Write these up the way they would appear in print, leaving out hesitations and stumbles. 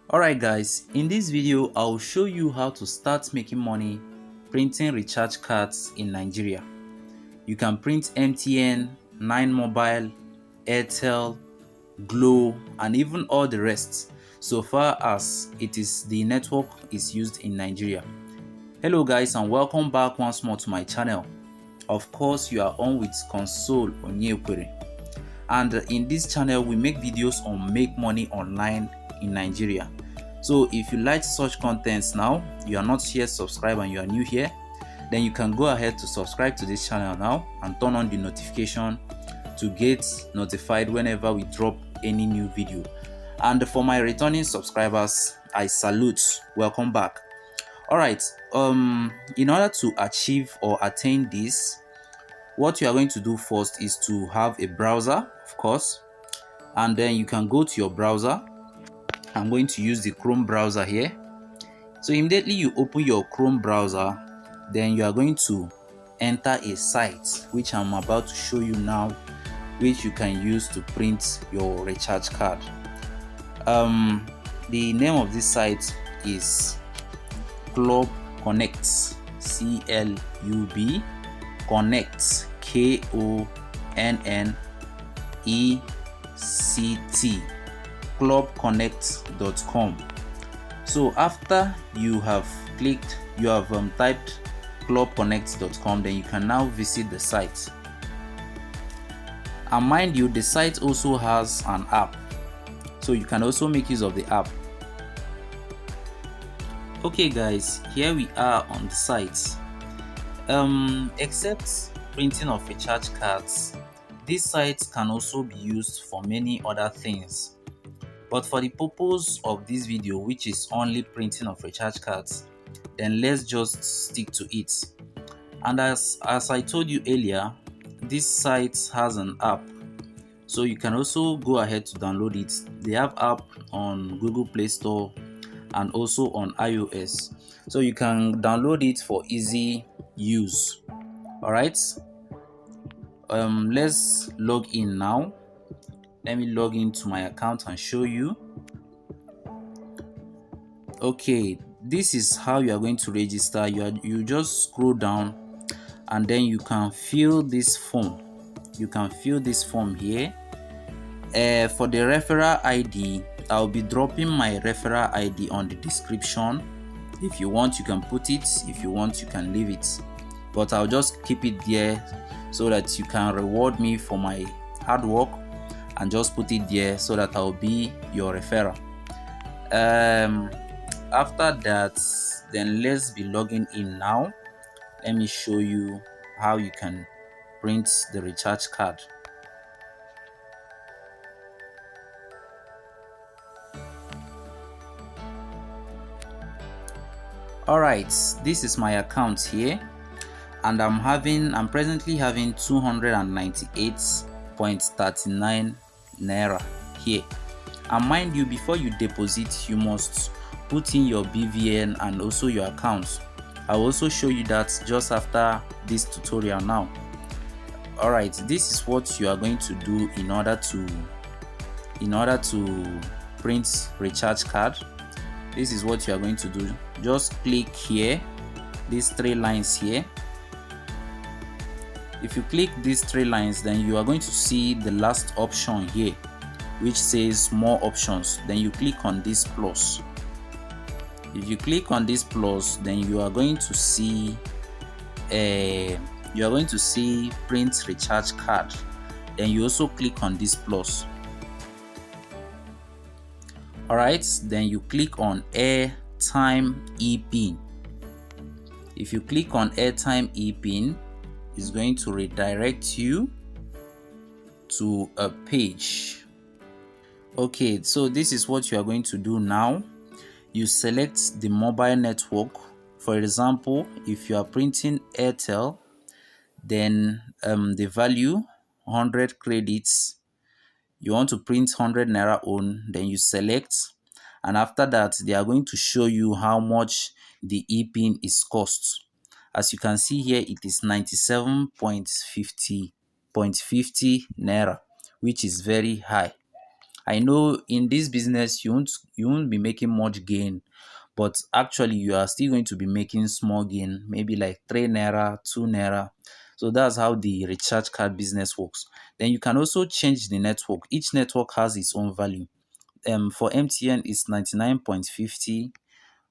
Alright guys, in this video I'll show you how to start making money printing recharge cards in Nigeria. You can print MTN, 9 Mobile, Airtel, Glow and even all the rest so far as the network is used in Nigeria. Hello guys and welcome back once more to my channel. Of course you are on with Console Onyekwere, and in this channel we make videos on make money online in Nigeria. So if you like such contents now, you are not yet subscribed and you are new here, then you can go ahead to subscribe to this channel now and turn on the notification to get notified whenever we drop any new video. And for my returning subscribers, I salute, welcome back. All right, in order to achieve or attain this, what you are going to do first is to have a browser, of course, and then you can go to your browser. I'm going to use the Chrome browser here. So immediately you open your Chrome browser, then you are going to enter a site which I'm about to show you now, which you can use to print your recharge card. The name of this site is Club Connect, CLUB Connect, KONNECT, clubconnect.com. So after you have typed clubconnect.com, then you can now visit the site. And mind you, the site also has an app, so you can also make use of the app. Okay guys, here we are on the site. Except printing of recharge cards, this site can also be used for many other things. But for the purpose of this video, which is only printing of recharge cards, then let's just stick to it. And as I told you earlier, this site has an app, so you can also go ahead to download it. They have app on Google Play Store and also on iOS, so you can download it for easy use. All right, let's log in now. Let me log into my account and show you. Okay, this is how you are going to register. You just scroll down and then you can fill this form. You can fill this form here. For the referral ID, I'll be dropping my referral ID on the description. If you want, you can put it. If you want, you can leave it. But I'll just keep it there so that you can reward me for my hard work, and just put it there so that I'll be your referrer. After that, then let's be logging in now. Let me show you how you can print the recharge card. All right, this is my account here, and I'm presently having 298.39 naira here. And mind you, before you deposit, you must put in your BVN and also your account. I'll also show you that just after this tutorial now. All right, this is what you are going to do in order to print recharge card. This is what you are going to do. Just click here, these three lines here. If you click these three lines, then you are going to see the last option here, which says more options. Then you click on this plus. If you click on this plus, then you are going to see print recharge card. Then you also click on this plus. All right, then you click on airtime e-pin. If you click on airtime e-pin, it's going to redirect you to a page. Okay, so this is what you are going to do now. You select the mobile network. For example, if you are printing Airtel, then the value 100 credits, you want to print 100 naira on, then you select, and after that they are going to show you how much the e-pin is cost. As you can see here, it is 97.50 naira, which is very high. I know in this business you won't be making much gain, but actually you are still going to be making small gain, maybe like 3 naira, 2 naira. So that's how the recharge card business works. Then you can also change the network. Each network has its own value. For MTN it's 99.50,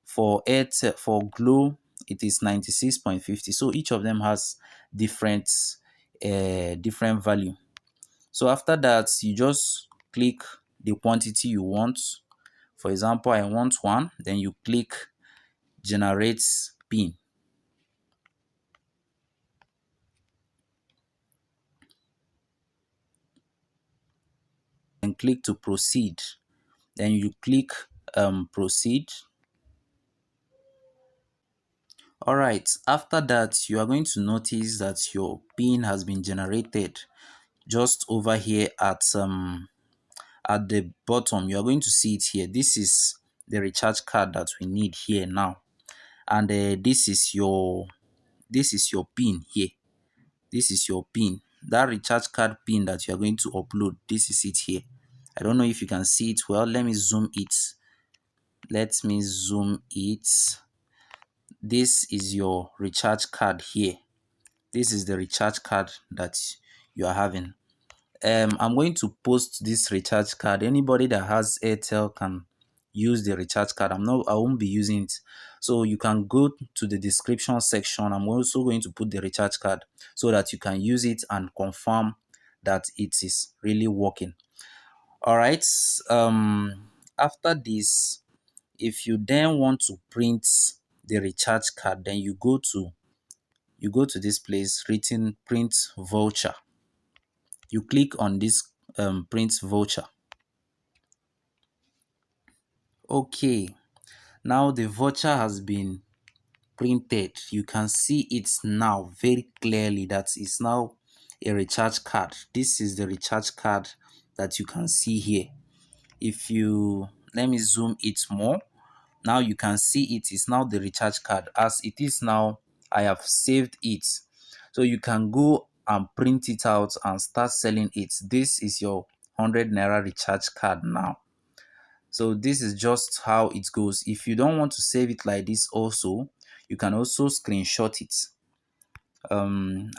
for Airtel, for Glow it is 96.50. So each of them has different different value. So after that, you just click the quantity you want. For example, I want one, then you click generate pin and click to proceed. Then you click proceed. All right, after that, you are going to notice that your pin has been generated just over here at the bottom. You are going to see it here. This is the recharge card that we need here now, and this is your pin here. This is your pin, that recharge card pin that you are going to upload. This is it here. I don't know if you can see it well. Let me zoom it. This is your recharge card here. This is the recharge card that you are having. I'm going to post this recharge card. Anybody that has Airtel can use the recharge card. I won't be using it. So you can go to the description section. I'm also going to put the recharge card so that you can use it and confirm that it is really working. All right. After this, if you then want to print the recharge card, then you go to this place written print voucher. You click on this print voucher. Okay, now the voucher has been printed. You can see it now very clearly that it's now a recharge card. This is the recharge card that you can see here. If you let me zoom it more, now you can see it is now the recharge card. As it is now, I have saved it, so you can go and print it out and start selling it. This is your 100 naira recharge card now. So this is just how it goes. If you don't want to save it like this also, you can also screenshot it.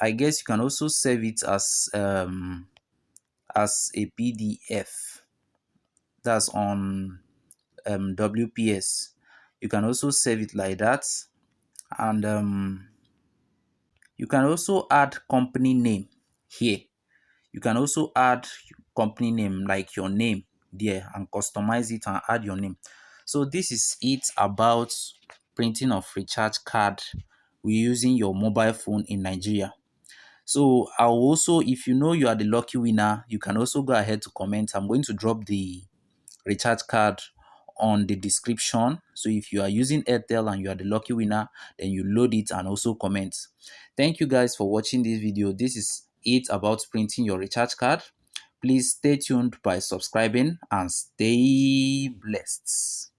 I guess you can also save it as a PDF. That's on WPS. You can also save it like that, and you can also add company name here. You can also add company name like your name there and customize it and add your name. So this is it about printing of recharge card using your mobile phone in Nigeria. So I'll also, if you know you are the lucky winner, you can also go ahead to comment. I'm going to drop the recharge card on the description. So if you are using Airtel and you are the lucky winner, then you load it and also comment. Thank you guys for watching this video. This is it about printing your recharge card. Please stay tuned by subscribing and stay blessed.